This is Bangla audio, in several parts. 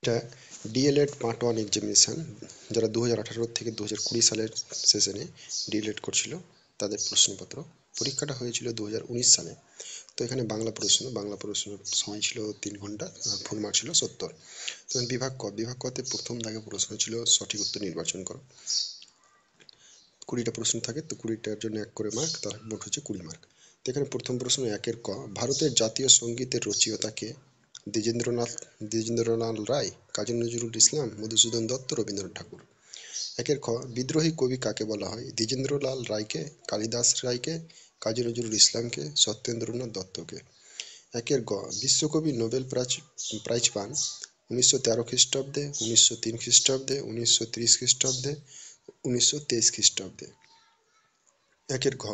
এটা ডিএলএড পার্ট 1 এক্সামিনেশান, যারা 2018 থেকে 2020 সালের সেশনে ডিএলএড করছিল তাদের প্রশ্নপত্র। পরীক্ষাটা হয়েছিল 2019 সালে। তো এখানে বাংলা প্রশ্নের সময় ছিল 3 ঘন্টা, ফুল মার্ক ছিল 70। তো বিভাগ কতে প্রথম দাগে প্রশ্ন ছিল সঠিক উত্তর নির্বাচন করো। 20টা প্রশ্ন থাকে, তো 20টার জন্য 1 করে মার্ক, তার মোট হচ্ছে 20 মার্ক। তো এখানে প্রথম প্রশ্ন 1-এর ক, ভারতের জাতীয় সঙ্গীতের রচয়িতা কে? দ্বিজেন্দ্রলাল রায়, কাজী নজরুল ইসলাম, মধুসূদন দত্ত, রবীন্দ্রনাথ ঠাকুর। 1-এর খ, বিদ্রোহী কবি কাকে বলা হয়? দ্বিজেন্দ্রলাল রায়কে, কালিদাস রায়কে, কাজী নজরুল ইসলামকে, সত্যেন্দ্রনাথ দত্তকে। 1-এর গ, বিশ্বকবি নোবেল প্রাইজ পান 1913 খ্রিস্টাব্দে, 1903 খ্রিস্টাব্দে, 1930 খ্রিস্টাব্দে, 1923 খ্রিস্টাব্দে। 1-এর ঘ,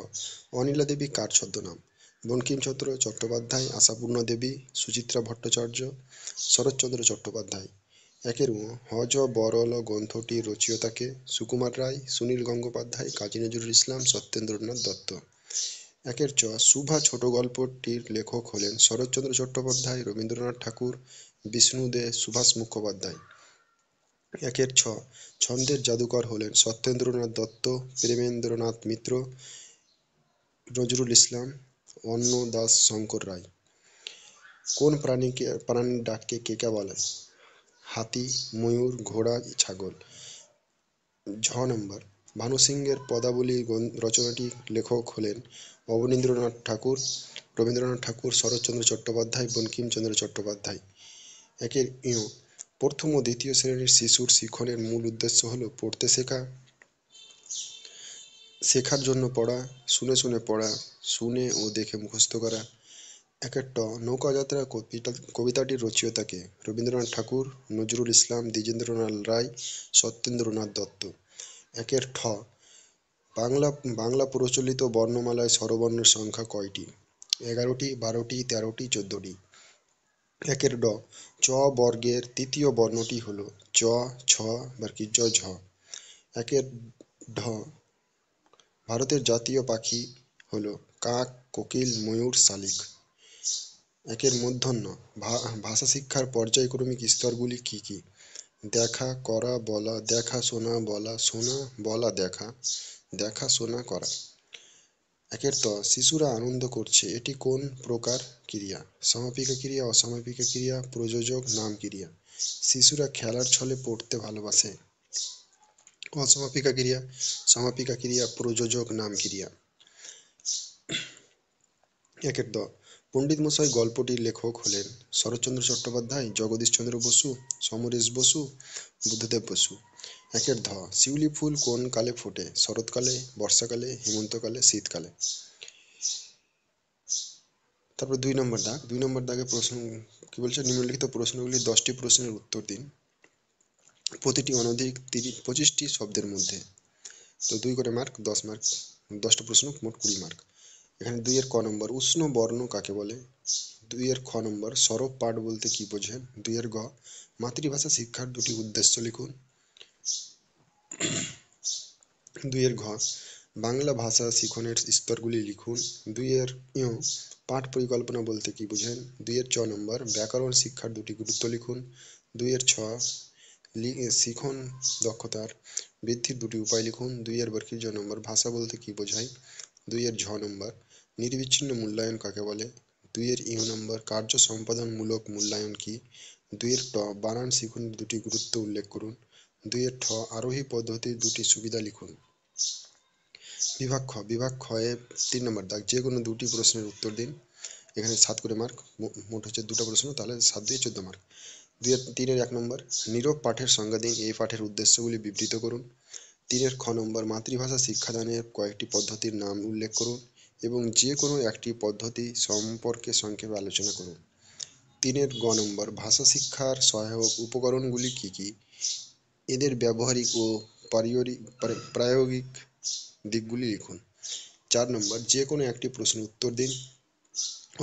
অনিলা দেবী কার ছদ্মনাম? বঙ্কিমচন্দ্র চট্টোপাধ্যায়, আশাপূর্ণা দেবী, সুচিত্রা ভট্টাচার্য, শরৎচন্দ্র চট্টোপাধ্যায়। 1-এর উ, হয বরল গ্রন্থটির রচয়িতা কে? সুকুমার রায়, সুনীল গঙ্গোপাধ্যায়, কাজী নজরুল ইসলাম, সত্যেন্দ্রনাথ দত্ত। 1-এর চ, সুভা ছোট গল্পটির লেখক হলেন শরৎচন্দ্র চট্টোপাধ্যায়, রবীন্দ্রনাথ ঠাকুর, বিষ্ণু দে, সুভাষ মুখোপাধ্যায়। 1-এর ছ, ছন্দের জাদুকর হলেন সত্যেন্দ্রনাথ দত্ত, প্রেমেন্দ্রনাথ মিত্র, নজরুল ইসলাম, অন্ন দাস শঙ্কর রায়। কোন প্রাণীর ডাককে কেকা বলে? হাতি, ময়ূর, ঘোড়া, ছাগল। ঝ নম্বর, ভানু সিংহের পদাবলী রচনাটির লেখক হলেন অবনীন্দ্রনাথ ঠাকুর, রবীন্দ্রনাথ ঠাকুর, শরৎচন্দ্র চট্টোপাধ্যায়, বঙ্কিমচন্দ্র চট্টোপাধ্যায়। 1-এর ইঁ, প্রথম ও দ্বিতীয় শ্রেণীর শিশুর শিক্ষণের মূল উদ্দেশ্য হলো পড়তে শেখা, শেখার জন্য পড়া, শুনে শুনে পড়া, শুনে ও দেখে মুখস্থ করা। 1-এর ট, নৌকাযাত্রা কবিতাটির রচয়িতা কে? রবীন্দ্রনাথ ঠাকুর, নজরুল ইসলাম, দ্বিজেন্দ্রলাল রায়, সত্যেন্দ্রনাথ দত্ত। 1-এর ঠ, বাংলা প্রচলিত বর্ণমালায় স্বরবর্ণের সংখ্যা কয়টি? 11টি, 12টি, 13টি, 14টি। 1-এর ড, চ বর্গের তৃতীয় বর্ণটি হলো চ, ছ, ঝ। 1-এর ঢ, ভারতের জাতীয় পাখি হলো কাক, কোকিল, ময়ূর, শালিক। 1-এর মূর্ধন্য, ভাষা শিক্ষার পর্যায়ক্রমিক স্তরগুলি কি কি? দেখা, করা, বলা, দেখা, শোনা, বলা, শোনা, বলা, দেখা, দেখা, শোনা, করা। 1-এর ত, শিশুরা আনন্দ করছে, এটি কোন প্রকার ক্রিয়া? সমাপিকা ক্রিয়া, অসমাপিকা ক্রিয়া, প্রযোজক, নাম ক্রিয়া। শিশুরা খেলার ছলে পড়তে ভালোবাসে, অসমাপিকা ক্রিয়া, সমাপিকা ক্রিয়া, প্রযোজক, নাম ক্রিয়া। 1-এর দ, পণ্ডিত মশাই গল্পটির লেখক হলেন শরৎচন্দ্র চট্টোপাধ্যায়, জগদীশচন্দ্র বসু, সমরেশ বসু, বুদ্ধদেব বসু। 1-এর ধ, শিউলি ফুল কোন কালে ফোটে? শরৎকালে, বর্ষাকালে, হেমন্তকালে, শীতকালে। তারপর 2 নম্বর দাগে প্রশ্ন কি বলছে, নিম্নলিখিত প্রশ্নগুলি 10টি প্রশ্নের উত্তর দিন, প্রতিটি অনধিক 25টি শব্দের মধ্যে। তো 2 করে মার্ক, 10 মার্ক, 10টা প্রশ্ন, মোট 20 মার্ক। এখানে 2-এর ক নম্বর, উষ্ণ বর্ণ কাকে বলে? 2-এর খ নম্বর, সরব পাঠ বলতে কি বোঝেন? 2-এর গ, মাতৃভাষা শিক্ষার 2টি উদ্দেশ্য লিখুন। 2-এর ঘ, বাংলা ভাষা শিখনের স্তরগুলি লিখুন। 2-এর ইঁ, পাঠ পরিকল্পনা বলতে কি বোঝেন? 2-এর চ নম্বর, ব্যাকরণ শিক্ষার 2টি গুরুত্ব লিখুন। 2-এর ছ, শিখন দক্ষতার বৃদ্ধির 2টি উপায় লিখুন। 2-এর জ নম্বর, ভাষা বলতে কি বোঝায়? 2-এর ঝ নম্বর, নিরবিচ্ছিন্ন মূল্যায়ন কাকে বলে? 2-এর ইঁ নম্বর, কার্য সম্পাদনমূলক মূল্যায়ন কি? 2-এর ট, বানান শিখনের 2টি গুরুত্ব উল্লেখ করুন। 2-এর ঠ, আরোহী পদ্ধতির 2টি সুবিধা লিখুন। বিভাগ খ এ 3 নম্বর দাগ, যে কোনো 2টি প্রশ্নের উত্তর দিন। এখানে 7 করে মার্ক, মোট হচ্ছে 2টা প্রশ্ন, তাহলে 7 দিয়ে 14 মার্ক। 3-এর 1 নম্বর, নীরব পাঠের সংজ্ঞা দিন, এই পাঠের উদ্দেশ্যগুলি বিবৃত করুন। 3-এর খ নম্বর, মাতৃভাষা শিক্ষাদানের কয়েকটি পদ্ধতির নাম উল্লেখ করুন এবং যে কোনো একটি পদ্ধতি সম্পর্কে সংক্ষেপে আলোচনা করুন। 3-এর গ নম্বর, ভাষা শিক্ষার সহায়ক উপকরণগুলি কি কি? এদের ব্যবহারিক ও প্রায়োগিক দিকগুলি লিখুন। 4 নম্বর, যে কোনো একটি প্রশ্নের উত্তর দিন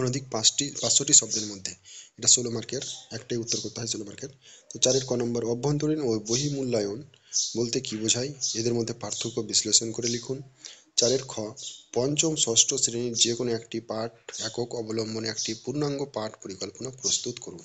অনধিক 500টি শব্দের মধ্যে। এটা 16 মার্কের, একটাই উত্তর করতে হয় 16 মার্কের। তো 4-এর ক নম্বর, অভ্যন্তরীণ ও বহিঃমূল্যায়ন বলতে কি বোঝায়? এদের মধ্যে পার্থক্য বিশ্লেষণ করে লিখুন। 4-এর খ, পঞ্চম ষষ্ঠ শ্রেণীর যে কোনো একটি পাঠ একক অবলম্বনে একটি পূর্ণাঙ্গ পাঠ পরিকল্পনা প্রস্তুত করুন।